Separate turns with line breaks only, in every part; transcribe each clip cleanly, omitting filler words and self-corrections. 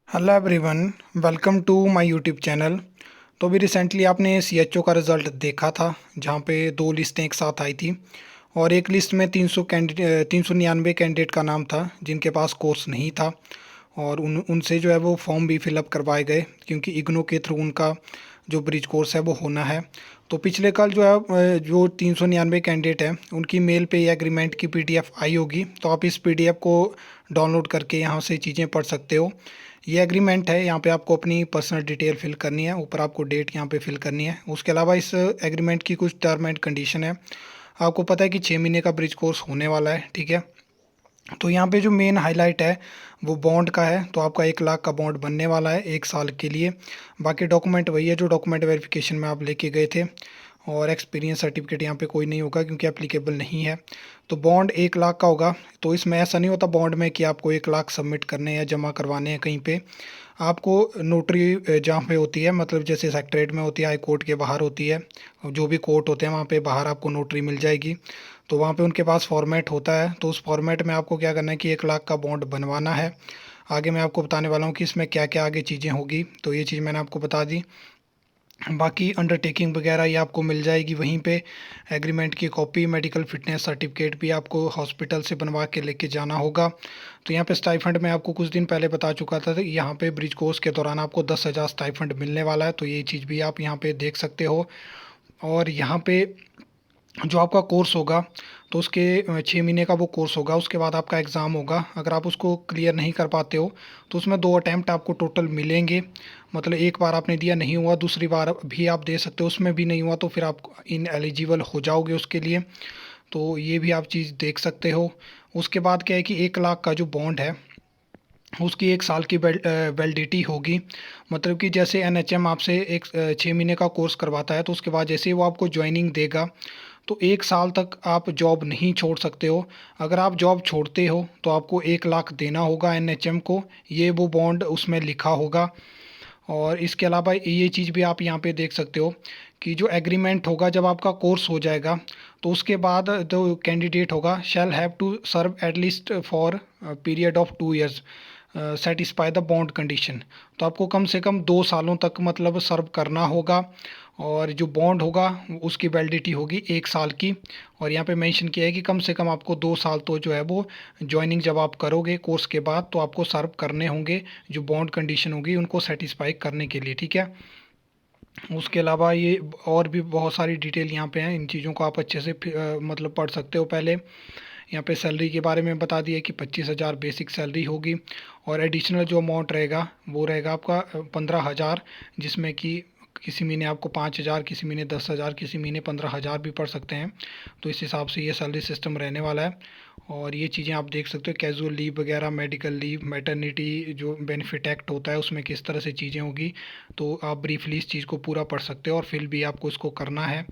Hello everyone, welcome to my YouTube channel. तो अभी recently आपने सीएचओ का रिज़ल्ट देखा था, जहां पे दो लिस्टें एक साथ आई थी और एक लिस्ट में 399 कैंडिडेट का नाम था जिनके पास कोर्स नहीं था। और उनसे जो है वो फॉर्म भी फिलअप करवाए गए, क्योंकि इग्नू के थ्रू उनका जो ब्रिज कोर्स है वो होना है। तो पिछले कल जो है जो 399 कैंडिडेट हैं उनकी मेल पे ये एग्रीमेंट की पीडीएफ आई होगी, तो आप इस पीडीएफ को डाउनलोड करके यहाँ से चीज़ें पढ़ सकते हो। ये एग्रीमेंट है, यहाँ पे आपको अपनी पर्सनल डिटेल फिल करनी है, ऊपर आपको डेट यहाँ पे फिल करनी है। उसके अलावा इस एग्रीमेंट की कुछ टर्म एंड कंडीशन है। आपको पता है कि 6 महीने का ब्रिज कोर्स होने वाला है, ठीक है। तो यहाँ पे जो मेन हाईलाइट है वो बॉन्ड का है, तो आपका 1 लाख का बॉन्ड बनने वाला है 1 साल के लिए। बाकी डॉक्यूमेंट वही है जो डॉक्यूमेंट वेरिफिकेशन में आप लेके गए थे, और एक्सपीरियंस सर्टिफिकेट यहाँ पे कोई नहीं होगा क्योंकि एप्लीकेबल नहीं है। तो बॉन्ड 1 लाख का होगा। तो इसमें ऐसा नहीं होता बॉन्ड में कि आपको 1 लाख सबमिट करने या जमा करवाने हैं कहीं पे। आपको नोटरी जहाँ पे होती है, मतलब जैसे सेक्रेटरीट में होती है, हाई कोर्ट के बाहर होती है, जो भी कोर्ट होते हैं वहाँ पे बाहर आपको नोटरी मिल जाएगी। तो वहाँ पे उनके पास फॉर्मेट होता है, तो उस फॉर्मेट में आपको क्या करना है कि 1 लाख का बॉन्ड बनवाना है। आगे मैं आपको बताने वाला हूँ कि इसमें क्या क्या आगे चीज़ें होगी, तो ये चीज़ मैंने आपको बता दी। बाकी अंडरटेकिंग वगैरह ये आपको मिल जाएगी वहीं पे। एग्रीमेंट की कॉपी, मेडिकल फिटनेस सर्टिफिकेट भी आपको हॉस्पिटल से बनवा के लेके जाना होगा। तो यहाँ पे स्टाइफंड मैं आपको कुछ दिन पहले बता चुका था, यहाँ पे ब्रिज कोर्स के दौरान आपको 10,000 स्टाइफंड मिलने वाला है, तो ये चीज़ भी आप यहाँ पे देख सकते हो। और यहाँ पे जो आपका कोर्स होगा, तो उसके 6 महीने का वो कोर्स होगा। उसके बाद आपका एग्ज़ाम होगा, अगर आप उसको क्लियर नहीं कर पाते हो तो उसमें 2 अटैम्प्ट आपको टोटल मिलेंगे। मतलब एक बार आपने दिया नहीं हुआ, दूसरी बार भी आप दे सकते हो, उसमें भी नहीं हुआ तो फिर आप इन एलिजिबल हो जाओगे उसके लिए। तो ये भी आप चीज़ देख सकते हो। उसके बाद क्या है कि 1 लाख का जो बॉन्ड है उसकी 1 साल की वैलिडिटी होगी। मतलब कि जैसे एनएचएम आपसे 6 महीने का कोर्स करवाता है, तो उसके बाद जैसे ही वो आपको ज्वाइनिंग देगा तो 1 साल तक आप जॉब नहीं छोड़ सकते हो। अगर आप जॉब छोड़ते हो तो आपको 1 लाख देना होगा एनएचएम को, ये वो बॉन्ड उसमें लिखा होगा। और इसके अलावा ये चीज़ भी आप यहाँ पे देख सकते हो कि जो एग्रीमेंट होगा जब आपका कोर्स हो जाएगा, तो उसके बाद जो कैंडिडेट होगा shall have to serve at least for period of 2 years satisfy the bond condition. तो आपको कम से कम 2 सालों तक मतलब सर्व करना होगा। और जो बॉन्ड होगा उसकी वैलिडिटी होगी 1 साल की। और यहाँ पे मेंशन किया है कि कम से कम आपको 2 साल तो जो है वो ज्वाइनिंग जब आप करोगे कोर्स के बाद तो आपको सर्व करने होंगे, जो बॉन्ड कंडीशन होगी उनको सेटिस्फाई करने के लिए, ठीक है। उसके अलावा ये और भी बहुत सारी डिटेल यहाँ पे हैं, इन चीज़ों को आप अच्छे से मतलब पढ़ सकते हो। पहले यहाँ पे सैलरी के बारे में बता दिया कि 25,000 बेसिक सैलरी होगी, और एडिशनल जो अमाउंट रहेगा वो रहेगा आपका 15,000, जिसमें कि किसी महीने आपको 5,000, किसी महीने 10,000, किसी महीने 15,000 भी पड़ सकते हैं। तो इस हिसाब से ये सैलरी सिस्टम रहने वाला है। और ये चीज़ें आप देख सकते हो, कैजुअल लीव वगैरह, मेडिकल लीव, मैटरनिटी जो बेनिफिट एक्ट होता है उसमें किस तरह से चीज़ें होगी। तो आप ब्रीफली इस चीज़ को पूरा पढ़ सकते हो, और फिल भी आपको इसको करना है,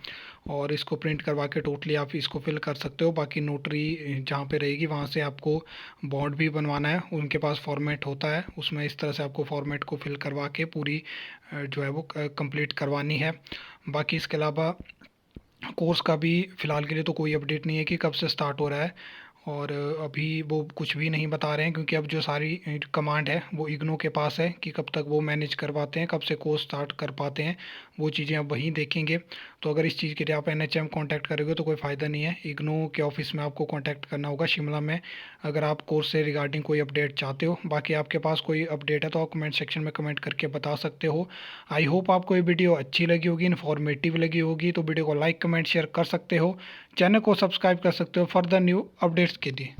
और इसको प्रिंट करवा के टोटली आप इसको फिल कर सकते हो। बाकी नोटरी जहाँ पे रहेगी वहाँ से आपको बॉन्ड भी बनवाना है, उनके पास फॉर्मेट होता है, उसमें इस तरह से आपको फॉर्मेट को फिल करवा के पूरी जो है वो कंप्लीट करवानी है। बाकी इसके अलावा कोर्स का भी फ़िलहाल के लिए तो कोई अपडेट नहीं है कि कब से स्टार्ट हो रहा है, और अभी वो कुछ भी नहीं बता रहे हैं, क्योंकि अब जो सारी कमांड है वो इग्नू के पास है कि कब तक वो मैनेज करवाते हैं, कब से कोर्स स्टार्ट कर पाते हैं, वो चीज़ें अब वहीं देखेंगे। तो अगर इस चीज़ के लिए आप एनएचएम कांटेक्ट करोगे तो कोई फ़ायदा नहीं है, इग्नू के ऑफिस में आपको कांटेक्ट करना होगा शिमला में, अगर आप कोर्स से रिगार्डिंग कोई अपडेट चाहते हो। बाकी आपके पास कोई अपडेट है तो आप कमेंट सेक्शन में कमेंट करके बता सकते हो। आई होप आपको ये वीडियो अच्छी लगी होगी, इन्फॉर्मेटिव लगी होगी, तो वीडियो को लाइक कमेंट शेयर कर सकते हो, चैनल को सब्सक्राइब कर सकते हो फर्दर न्यू अपडेट्स के लिए।